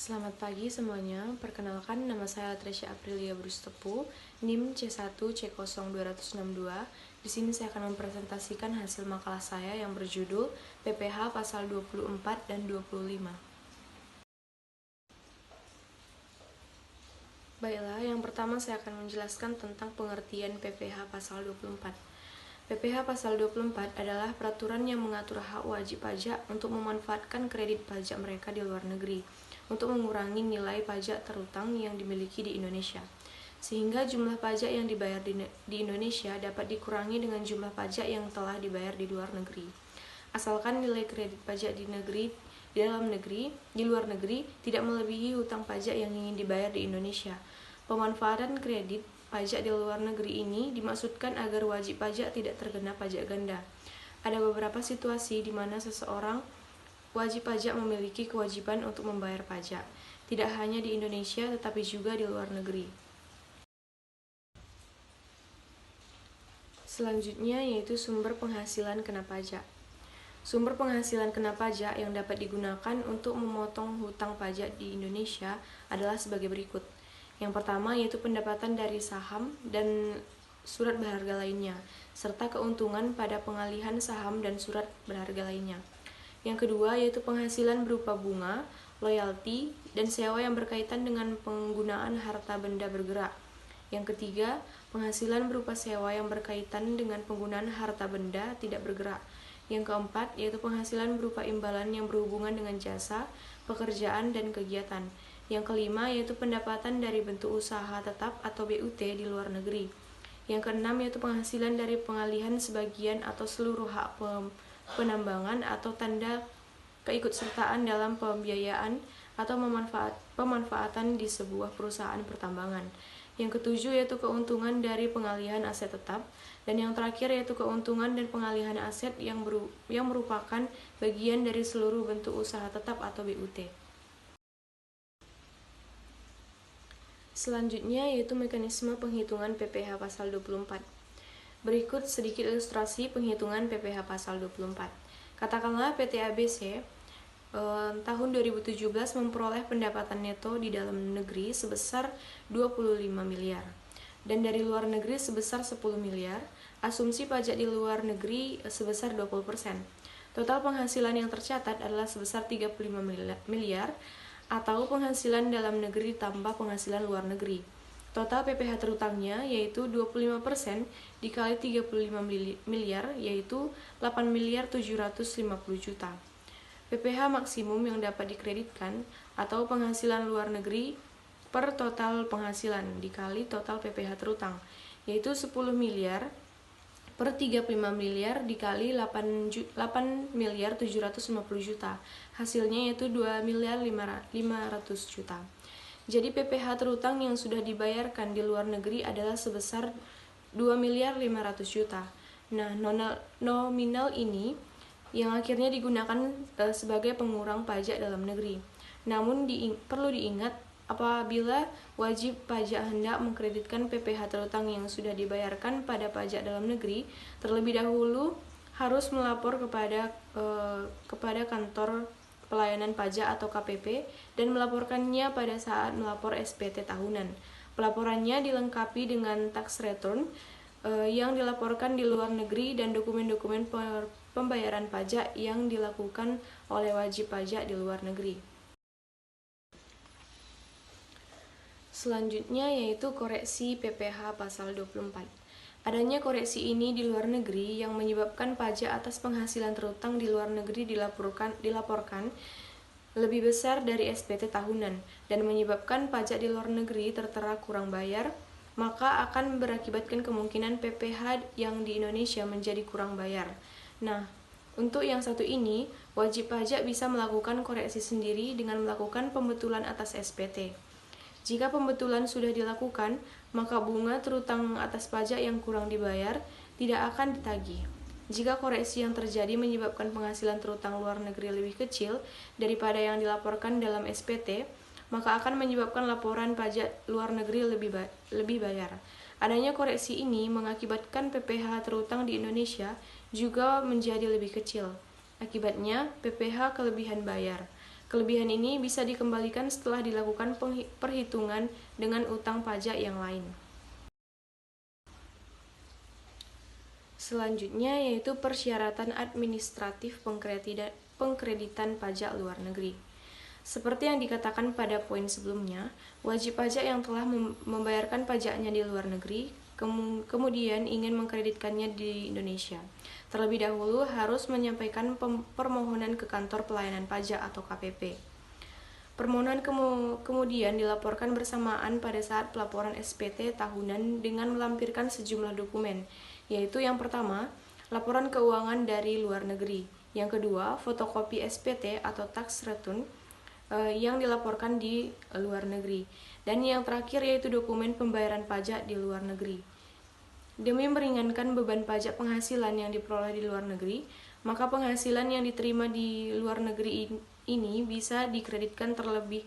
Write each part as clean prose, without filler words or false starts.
Selamat pagi semuanya, perkenalkan nama saya Tresya Aprilia Brustepu, NIM C1C0262. Di sini saya akan mempresentasikan hasil makalah saya yang berjudul PPH pasal 24 dan 25. Baiklah, yang pertama saya akan menjelaskan tentang pengertian PPH pasal 24. PPH pasal 24 adalah peraturan yang mengatur hak wajib pajak untuk memanfaatkan kredit pajak mereka di luar negeri untuk mengurangi nilai pajak terutang yang dimiliki di Indonesia, sehingga jumlah pajak yang dibayar di Indonesia dapat dikurangi dengan jumlah pajak yang telah dibayar di luar negeri, asalkan nilai kredit pajak di luar negeri tidak melebihi hutang pajak yang ingin dibayar di Indonesia. Pemanfaatan kredit pajak di luar negeri ini dimaksudkan agar wajib pajak tidak terkena pajak ganda. Ada beberapa situasi di mana seseorang wajib pajak memiliki kewajiban untuk membayar pajak, tidak hanya di Indonesia tetapi juga di luar negeri. Selanjutnya yaitu sumber penghasilan kena pajak. Sumber penghasilan kena pajak yang dapat digunakan untuk memotong hutang pajak di Indonesia adalah sebagai berikut. Yang pertama yaitu pendapatan dari saham dan surat berharga lainnya, serta keuntungan pada pengalihan saham dan surat berharga lainnya. Yang kedua yaitu penghasilan berupa bunga, royalti, dan sewa yang berkaitan dengan penggunaan harta benda bergerak. Yang ketiga, penghasilan berupa sewa yang berkaitan dengan penggunaan harta benda tidak bergerak. Yang keempat yaitu penghasilan berupa imbalan yang berhubungan dengan jasa, pekerjaan, dan kegiatan. Yang kelima yaitu pendapatan dari bentuk usaha tetap atau BUT di luar negeri. Yang keenam yaitu penghasilan dari pengalihan sebagian atau seluruh hak penambangan atau tanda keikutsertaan dalam pembiayaan atau pemanfaatan di sebuah perusahaan pertambangan. Yang ketujuh yaitu keuntungan dari pengalihan aset tetap, dan yang terakhir yaitu keuntungan dan pengalihan aset yang merupakan bagian dari seluruh bentuk usaha tetap atau BUT. Selanjutnya yaitu mekanisme penghitungan PPH pasal 24. Berikut sedikit ilustrasi penghitungan PPH pasal 24. Katakanlah PT ABC tahun 2017 memperoleh pendapatan neto di dalam negeri sebesar 25 miliar dan dari luar negeri sebesar 10 miliar, asumsi pajak di luar negeri sebesar 20%. Total penghasilan yang tercatat adalah sebesar 35 miliar atau penghasilan dalam negeri tambah penghasilan luar negeri. Total PPH terutangnya yaitu 25% dikali 35 miliar yaitu 8 miliar 750 juta. PPH maksimum yang dapat dikreditkan atau penghasilan luar negeri per total penghasilan dikali total PPH terutang yaitu 10 miliar per 35 miliar dikali 8 miliar 750 juta. Hasilnya yaitu 2 miliar 500 juta. Jadi PPH terutang yang sudah dibayarkan di luar negeri adalah sebesar 2 miliar 500 juta. Nah, nominal ini yang akhirnya digunakan sebagai pengurang pajak dalam negeri. Namun perlu diingat apabila wajib pajak hendak mengkreditkan PPH terutang yang sudah dibayarkan pada pajak dalam negeri, terlebih dahulu harus melapor kepada kantor pelayanan pajak atau KPP dan melaporkannya pada saat melapor SPT tahunan. Pelaporannya dilengkapi dengan tax return yang dilaporkan di luar negeri dan dokumen-dokumen pembayaran pajak yang dilakukan oleh wajib pajak di luar negeri. Selanjutnya yaitu koreksi PPH pasal 24. Adanya koreksi ini di luar negeri yang menyebabkan pajak atas penghasilan terutang di luar negeri dilaporkan lebih besar dari SPT tahunan dan menyebabkan pajak di luar negeri tertera kurang bayar, maka akan berakibatkan kemungkinan PPH yang di Indonesia menjadi kurang bayar. Nah, untuk yang satu ini, wajib pajak bisa melakukan koreksi sendiri dengan melakukan pembetulan atas SPT. Jika pembetulan sudah dilakukan, maka bunga terutang atas pajak yang kurang dibayar tidak akan ditagih. Jika koreksi yang terjadi menyebabkan penghasilan terutang luar negeri lebih kecil daripada yang dilaporkan dalam SPT, maka akan menyebabkan laporan pajak luar negeri lebih bayar. Adanya koreksi ini mengakibatkan PPH terutang di Indonesia juga menjadi lebih kecil. Akibatnya, PPH kelebihan bayar. Kelebihan ini bisa dikembalikan setelah dilakukan perhitungan dengan utang pajak yang lain. Selanjutnya yaitu persyaratan administratif pengkreditan pajak luar negeri. Seperti yang dikatakan pada poin sebelumnya, wajib pajak yang telah membayarkan pajaknya di luar negeri kemudian ingin mengkreditkannya di Indonesia, terlebih dahulu harus menyampaikan permohonan ke Kantor Pelayanan Pajak atau KPP. Permohonan kemudian dilaporkan bersamaan pada saat pelaporan SPT tahunan dengan melampirkan sejumlah dokumen, yaitu yang pertama, laporan keuangan dari luar negeri, yang kedua, fotokopi SPT atau tax return yang dilaporkan di luar negeri, dan yang terakhir yaitu dokumen pembayaran pajak di luar negeri. Demi meringankan beban pajak penghasilan yang diperoleh di luar negeri, maka penghasilan yang diterima di luar negeri ini bisa dikreditkan terlebih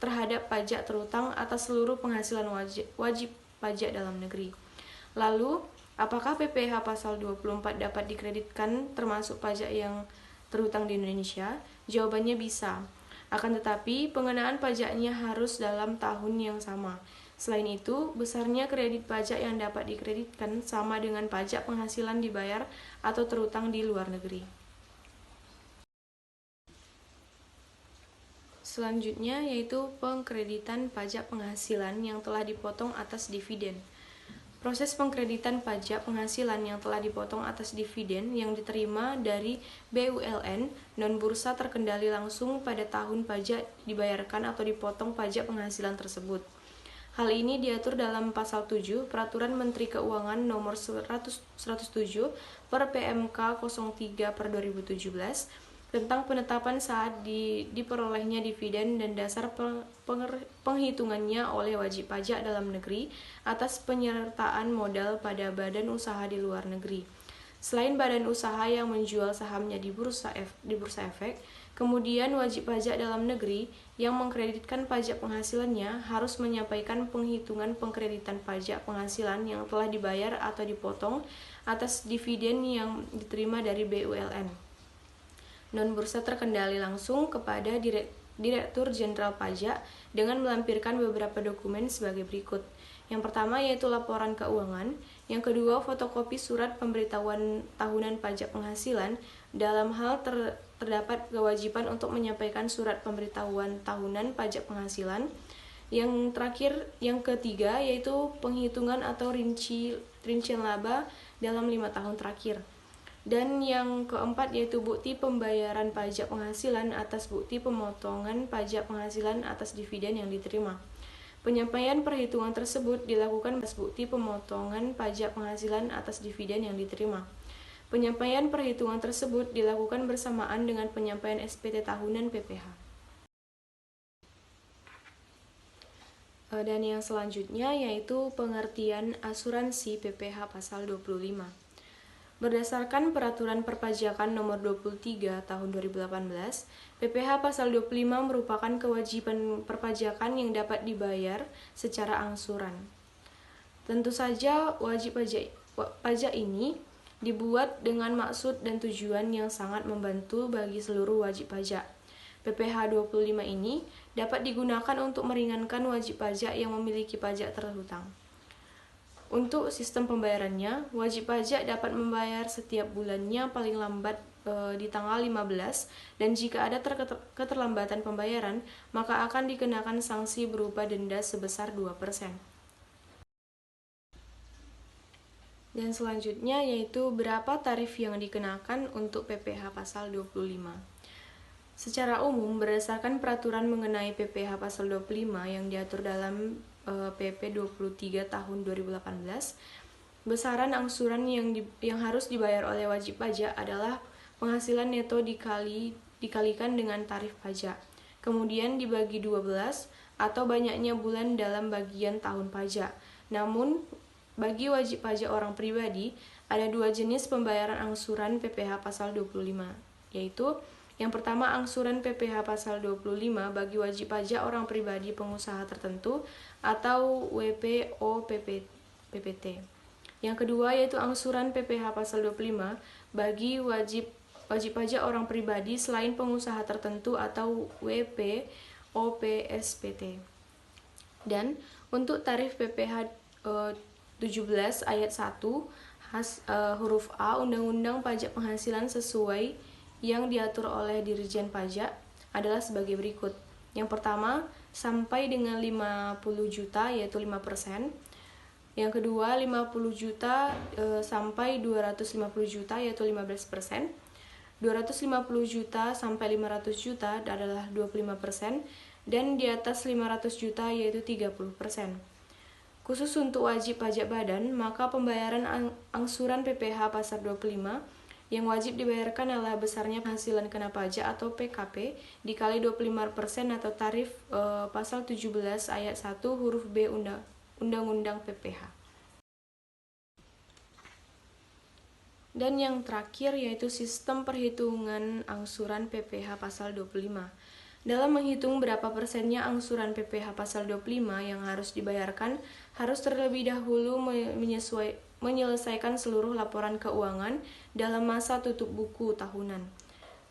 terhadap pajak terutang atas seluruh penghasilan wajib pajak dalam negeri. Lalu, apakah PPh pasal 24 dapat dikreditkan termasuk pajak yang terutang di Indonesia? Jawabannya bisa. Akan tetapi, pengenaan pajaknya harus dalam tahun yang sama. Selain itu, besarnya kredit pajak yang dapat dikreditkan sama dengan pajak penghasilan dibayar atau terutang di luar negeri. Selanjutnya yaitu pengkreditan pajak penghasilan yang telah dipotong atas dividen. Proses pengkreditan pajak penghasilan yang telah dipotong atas dividen yang diterima dari BULN non-bursa terkendali langsung pada tahun pajak dibayarkan atau dipotong pajak penghasilan tersebut. Hal ini diatur dalam Pasal 7 Peraturan Menteri Keuangan Nomor 107 per PMK 03 per 2017 tentang penetapan saat diperolehnya dividen dan dasar penghitungannya oleh wajib pajak dalam negeri atas penyertaan modal pada badan usaha di luar negeri. Selain badan usaha yang menjual sahamnya di bursa efek, kemudian wajib pajak dalam negeri yang mengkreditkan pajak penghasilannya harus menyampaikan penghitungan pengkreditan pajak penghasilan yang telah dibayar atau dipotong atas dividen yang diterima dari BULN non-bursa terkendali langsung kepada Direktur Jenderal Pajak dengan melampirkan beberapa dokumen sebagai berikut. Yang pertama yaitu laporan keuangan, yang kedua fotokopi surat pemberitahuan tahunan pajak penghasilan dalam hal terdapat kewajiban untuk menyampaikan surat pemberitahuan tahunan pajak penghasilan. Yang terakhir, yang ketiga yaitu penghitungan atau rincian laba dalam 5 tahun terakhir. Dan yang keempat yaitu bukti pembayaran pajak penghasilan atas bukti pemotongan pajak penghasilan atas dividen yang diterima. Penyampaian perhitungan tersebut dilakukan atas bukti pemotongan pajak penghasilan atas dividen yang diterima. Penyampaian perhitungan tersebut dilakukan bersamaan dengan penyampaian SPT tahunan PPh. Dan yang selanjutnya yaitu pengertian asuransi PPh pasal 25. Berdasarkan Peraturan Perpajakan Nomor 23 Tahun 2018, PPh pasal 25 merupakan kewajiban perpajakan yang dapat dibayar secara angsuran. Tentu saja wajib pajak ini dibuat dengan maksud dan tujuan yang sangat membantu bagi seluruh wajib pajak. PPh 25 ini dapat digunakan untuk meringankan wajib pajak yang memiliki pajak terhutang. Untuk sistem pembayarannya, wajib pajak dapat membayar setiap bulannya paling lambat di tanggal 15 dan jika ada keterlambatan pembayaran, maka akan dikenakan sanksi berupa denda sebesar 2%. Dan selanjutnya yaitu berapa tarif yang dikenakan untuk PPh pasal 25. Secara umum, berdasarkan peraturan mengenai PPh pasal 25 yang diatur dalam PP 23 tahun 2018, besaran angsuran yang harus dibayar oleh wajib pajak adalah penghasilan neto dikalikan dengan tarif pajak, kemudian dibagi 12 atau banyaknya bulan dalam bagian tahun pajak. Namun, bagi wajib pajak orang pribadi, ada dua jenis pembayaran angsuran PPh pasal 25, yaitu yang pertama, angsuran PPh pasal 25 bagi wajib pajak orang pribadi pengusaha tertentu atau WPO-PPT. Yang kedua yaitu angsuran PPh pasal 25 bagi wajib wajib pajak orang pribadi selain pengusaha tertentu atau WP, OPSPT. Dan untuk tarif PPh 17 ayat 1 huruf A Undang-Undang Pajak Penghasilan sesuai yang diatur oleh Dirjen Pajak adalah sebagai berikut. Yang pertama, sampai dengan 50 juta yaitu 5%. Yang kedua, 50 juta sampai 250 juta yaitu 15%. 250 juta sampai 500 juta adalah 25%, dan di atas 500 juta yaitu 30%. Khusus untuk wajib pajak badan, maka pembayaran angsuran PPh pasal 25 yang wajib dibayarkan adalah besarnya penghasilan kena pajak atau PKP dikali 25% atau tarif pasal 17 ayat 1 huruf B Undang-Undang PPh. Dan yang terakhir yaitu sistem perhitungan angsuran PPh pasal 25. Dalam menghitung berapa persennya angsuran PPh pasal 25 yang harus dibayarkan, harus terlebih dahulu menyelesaikan seluruh laporan keuangan dalam masa tutup buku tahunan.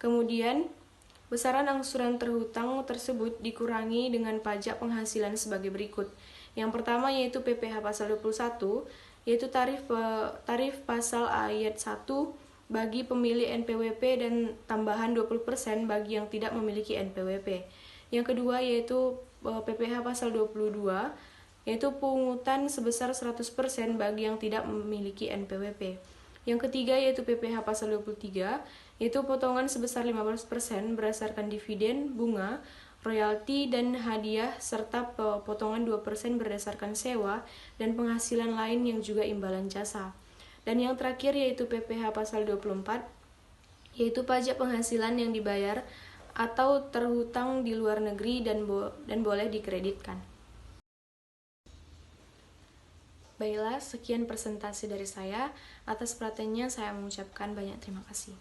Kemudian, besaran angsuran terhutang tersebut dikurangi dengan pajak penghasilan sebagai berikut. Yang pertama yaitu PPh pasal 21, yaitu tarif pasal ayat 1 bagi pemilik NPWP dan tambahan 20% bagi yang tidak memiliki NPWP. Yang kedua yaitu PPh pasal 22, yaitu pungutan sebesar 100% bagi yang tidak memiliki NPWP. Yang ketiga yaitu PPh pasal 23, yaitu potongan sebesar 15% berdasarkan dividen, bunga, royalti, dan hadiah, serta potongan 2% berdasarkan sewa dan penghasilan lain yang juga imbalan jasa. Dan yang terakhir yaitu PPh pasal 24, yaitu pajak penghasilan yang dibayar atau terhutang di luar negeri dan boleh dikreditkan. Baiklah, sekian presentasi dari saya. Atas perhatiannya saya mengucapkan banyak terima kasih.